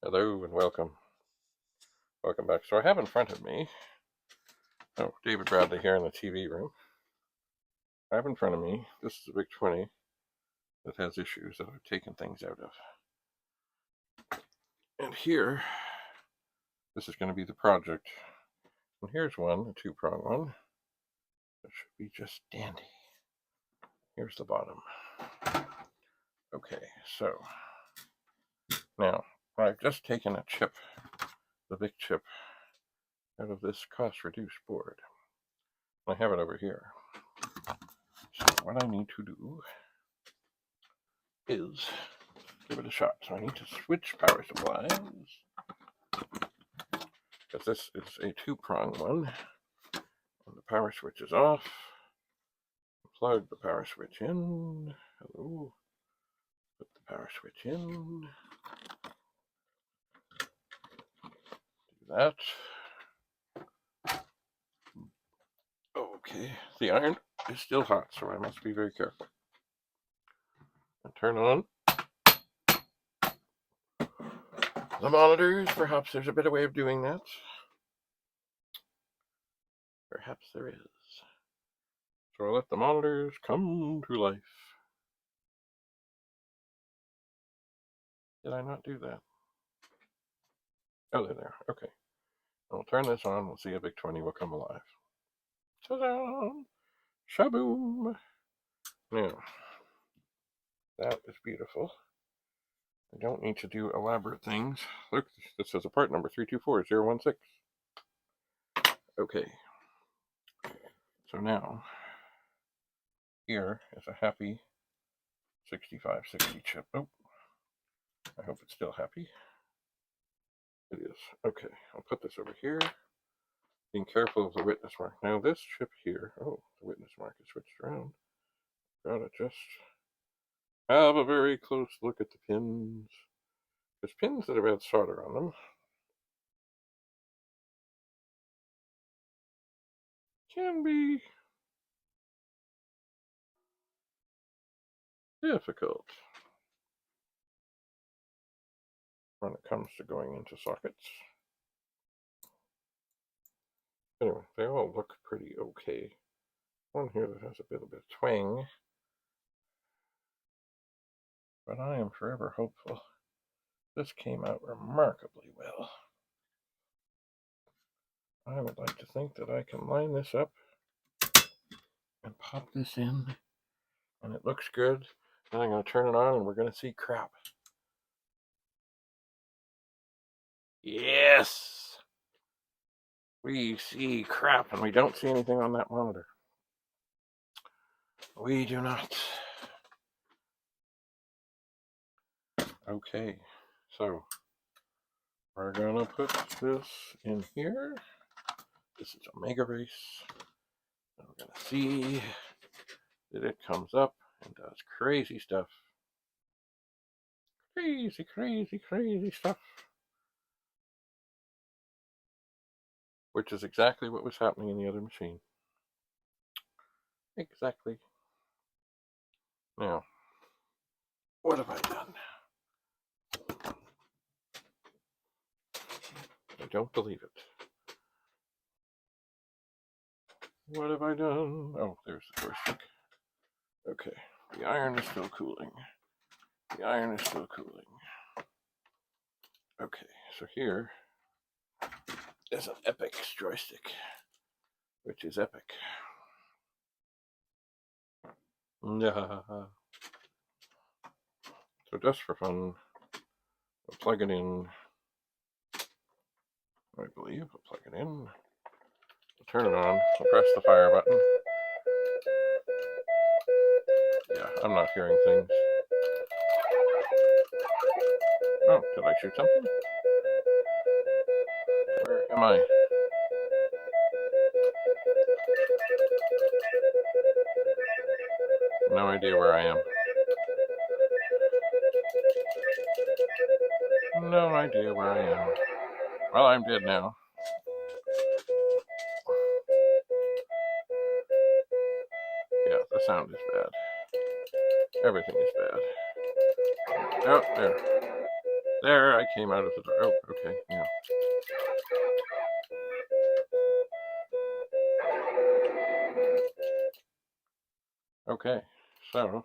Hello and welcome. Welcome back. So I have in front of me, David Bradley here in the TV room. I have in front of me, this is a Vic-20 that has issues that I've taken things out of. And here, this is going to be the project. And here's one, a two-prong one. That should be just dandy. Here's the bottom. Okay, so now I've just taken a chip, the Vic chip, out of this cost-reduced board. I have it over here. So what I need to do is give it a shot. So I need to switch power supplies, because this is a two-prong one. And the power switch is off. Plug the power switch in. Hello. Put the power switch in. Do that. Okay, the iron is still hot, so I must be very careful. And turn on the monitors. Perhaps there's a better way of doing that. Perhaps there is. So I'll let the monitors come to life. Did I not do that? Oh, they're there. Okay. I'll turn this on. We'll see a Vic-20 will come alive. Ta-da! Shaboom! Now, that is beautiful. I don't need to do elaborate things. Look, this says a part number 324016. Okay. So now, here is a happy 6560 chip. Oh, I hope it's still happy. It is. Okay, I'll put this over here. Being careful of the witness mark. Now this chip here, oh, the witness mark is switched around. Gotta just have a very close look at the pins. There's pins that have had solder on them. Can be difficult when it comes to going into sockets. Anyway, they all look pretty okay. One here that has a bit of twang. But I am forever hopeful. This came out remarkably well. I would like to think that I can line this up and pop this in, and it looks good. Then I'm going to turn it on and we're going to see crap. Yes! We see crap, and we don't see anything on that monitor. We do not. Okay, so we're going to put this in here. This is Omega Race. And we're going to see that it comes up and does crazy stuff. Crazy, crazy, crazy stuff. Which is exactly what was happening in the other machine. Exactly. Now, what have I done? I don't believe it. What have I done? Oh, there's the joystick. Okay, the iron is still cooling. The iron is still cooling. Okay, so here is an Epic joystick, which is epic. So just for fun, we'll plug it in. I believe we'll plug it in. We'll turn it on. We'll press the fire button. Yeah, I'm not hearing things. Oh, did I shoot something? Where am I? No idea where I am. No idea where I am. Well, I'm dead now. Yeah, the sound is bad. Everything is bad. Oh, there. There, I came out of the door. Oh, okay, yeah. Okay, so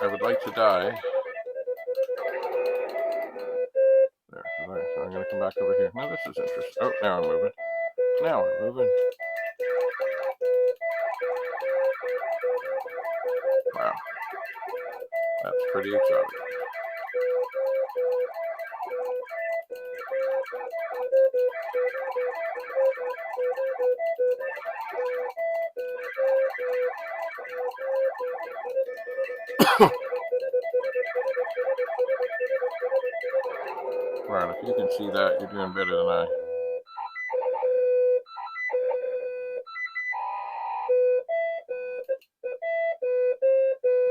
I would like to die. There, so I'm going to come back over here. Now this is interesting. Oh, now I'm moving. Now I'm moving. Wow, that's pretty exotic. Right, if you can see that, you're doing better than I.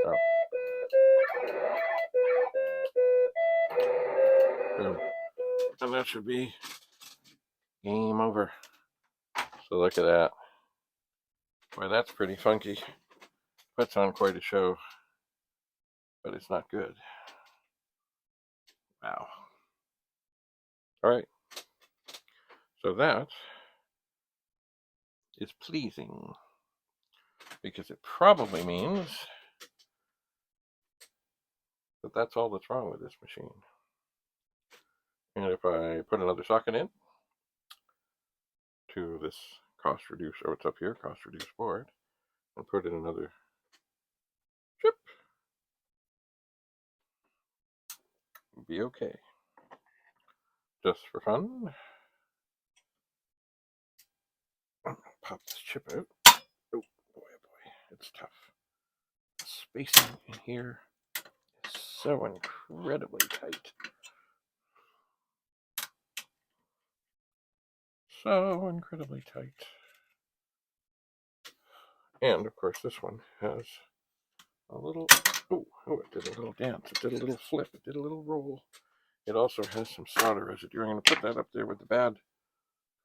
Oh. Boom. And that should be game over. So look at that. Boy, that's pretty funky. Puts on quite a show, but it's not good. Wow. All right. So that is pleasing because it probably means that that's all that's wrong with this machine. And if I put another socket in to this cost reduce, oh, it's up here, cost reduce board, and put in another chip, it'll be okay. Just for fun, I'm gonna pop this chip out. Oh boy, it's tough. The spacing in here is so incredibly tight. So incredibly tight. And of course this one has a little, oh, it did a little dance, it did a little flip, it did a little roll. It also has some solder residue. I'm going to put that up there with the bad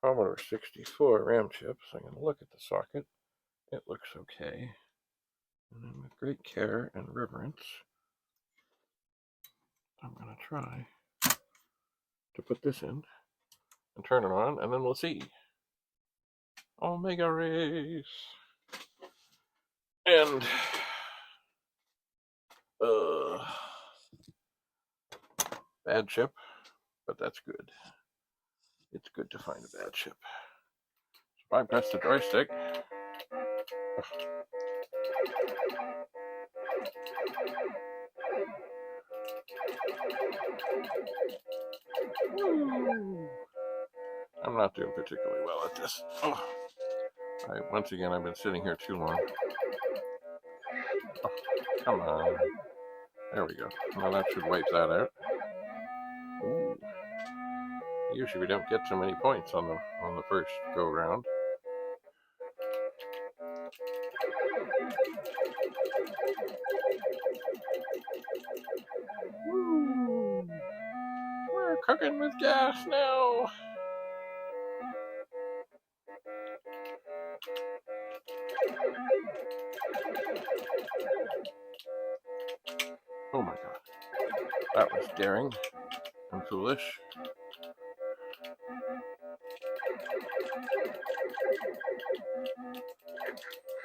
Commodore 64 RAM chip. So I'm going to look at the socket. It looks okay. And then with great care and reverence, I'm going to try to put this in and turn it on, and then we'll see. Omega race. And bad chip, but that's good. It's good to find a bad chip. So if I press the joystick, I'm not doing particularly well at this. Oh. Once again, I've been sitting here too long. Oh, come on. There we go. Well, that should wipe that out. Ooh. Usually we don't get so many points on the first go round. Woo. We're cooking with gas now. Oh my god. That was daring and foolish.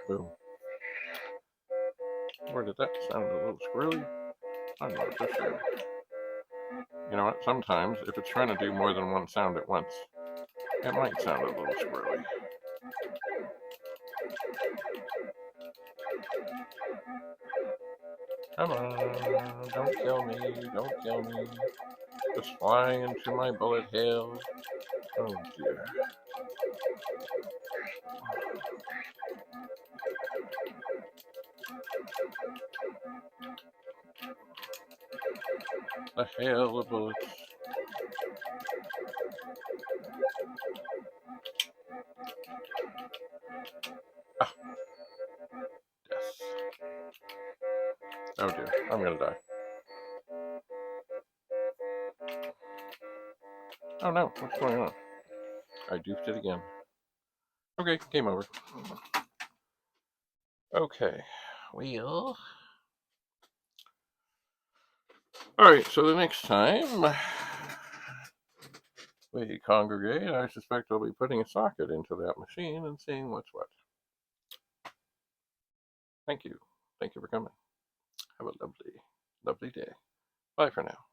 Boom. Where did that sound a little squirrely? I'm not so sure. You know what? Sometimes, if it's trying to do more than one sound at once, it might sound a little squirrely. Come on, don't kill me, don't kill me. Just fly into my bullet hail. Oh dear. A hail of bullets. Ah. Death. Oh dear, I'm gonna die. Oh no, what's going on? I duped it again. Okay, game over. Okay, well. Alright, so the next time we congregate, I suspect I'll be putting a socket into that machine and seeing what's what. Thank you. Thank you for coming. Have a lovely, lovely day. Bye for now.